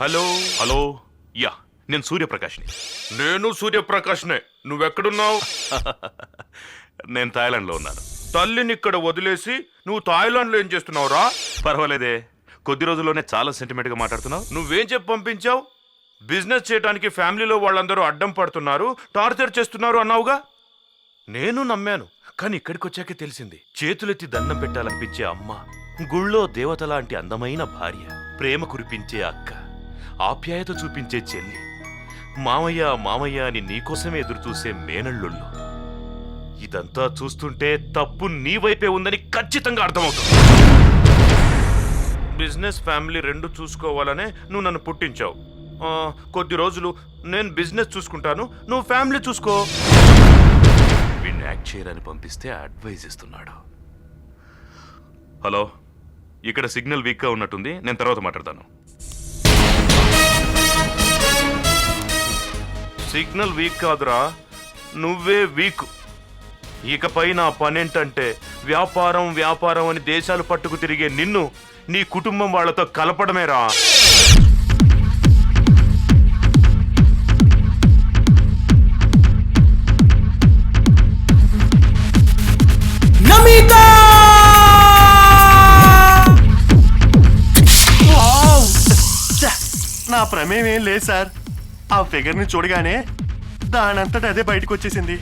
Hello hello yeah నేను సూర్యప్రకాష్ని. నేను సూర్యప్రకాష్నే. నువ్వెక్కడున్నావు? నేను థాయిలాండ్లో ఉన్నాను. తల్లిని ఇక్కడ వదిలేసి నువ్వు థాయిలాండ్లో ఏం చేస్తున్నావురా? పర్వాలేదే, కొద్ది రోజుల్లోనే చాలా సెంటిమెంట్గా మాట్లాడుతున్నావు. నువ్వేం చెప్పి పంపించావు? బిజినెస్ చేయడానికి ఫ్యామిలీలో వాళ్ళందరూ అడ్డం పడుతున్నారు, టార్చర్ చేస్తున్నారు అన్నావుగా. నేను నమ్మాను. కానీ ఇక్కడికి వచ్చాకే తెలిసింది, చేతులెత్తి దండం పెట్టాలనిపించే అమ్మ, గుళ్ళో దేవత లాంటి అందమైన భార్య, ప్రేమ కురిపించే అక్క, ఆప్యాయత చూపించే చెల్లి, మామయ్య మామయ్య అని నీకోసమే ఎదురుచూసే మేనళ్ళుళ్ళు. ఇదంతా చూస్తుంటే తప్పు నీ వైపే ఉందని ఖచ్చితంగా అర్థమవుతుంది. బిజినెస్ ఫ్యామిలీ రెండు చూసుకోవాలనే నువ్వు నన్ను పుట్టించావు. కొద్ది రోజులు నేను బిజినెస్ చూసుకుంటాను, నువ్వు ఫ్యామిలీ చూసుకో. వీడిని యాక్ట్ చేయరని పంపిస్తే అడ్వైజ్ ఇస్తున్నాడు. హలో, ఇక్కడ సిగ్నల్ వీక్గా ఉన్నట్టుంది, నేను తర్వాత మాట్లాడతాను. సిగ్నల్ వీక్ కాదురా, నువ్వే వీక్. ఇకపై నా పనేంటంటే వ్యాపారం వ్యాపారం అని దేశాలు పట్టుకు తిరిగే నిన్ను నీ కుటుంబం వాళ్లతో కలపడమేరా. నా ప్రమేయం ఏం లేదు సార్. ఆ ఫిగర్ ని చూడగానే దానంతట అదే బయటకు వచ్చేసింది.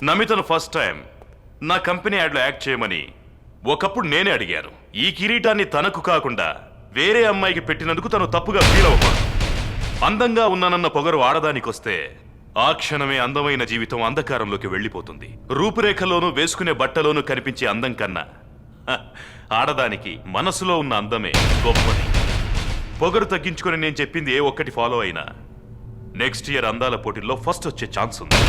నమితను ఫస్ట్ టైం నా కంపెనీ యాడ్లో యాక్ట్ చేయమని ఒకప్పుడు నేనే అడిగాను. ఈ కిరీటాన్ని తనకు కాకుండా వేరే అమ్మాయికి పెట్టినందుకు తను తప్పుగా ఫీల్ అవ్వకూడదు. అందంగా ఉన్నానన్న పొగరు ఆడదానికొస్తే ఆ క్షణమే అందమైన జీవితం అంధకారంలోకి వెళ్ళిపోతుంది. రూపురేఖలోనూ వేసుకునే బట్టలోనూ కనిపించే అందం కన్నా ఆడదానికి మనసులో ఉన్న అందమే గొప్పది. పొగరు తగ్గించుకొని నేను చెప్పింది ఏ ఒక్కటి ఫాలో అయినా నెక్స్ట్ ఇయర్ అందాల పోటీల్లో ఫస్ట్ వచ్చే ఛాన్స్ ఉంది.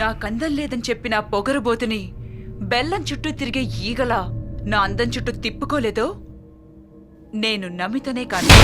నాకందం లేదని చెప్పిన పొగరుబోతుని బెల్లం చుట్టూ తిరిగే ఈగలా నా అందం చుట్టూ తిప్పుకోలేదో నేను నమితనే కాదు.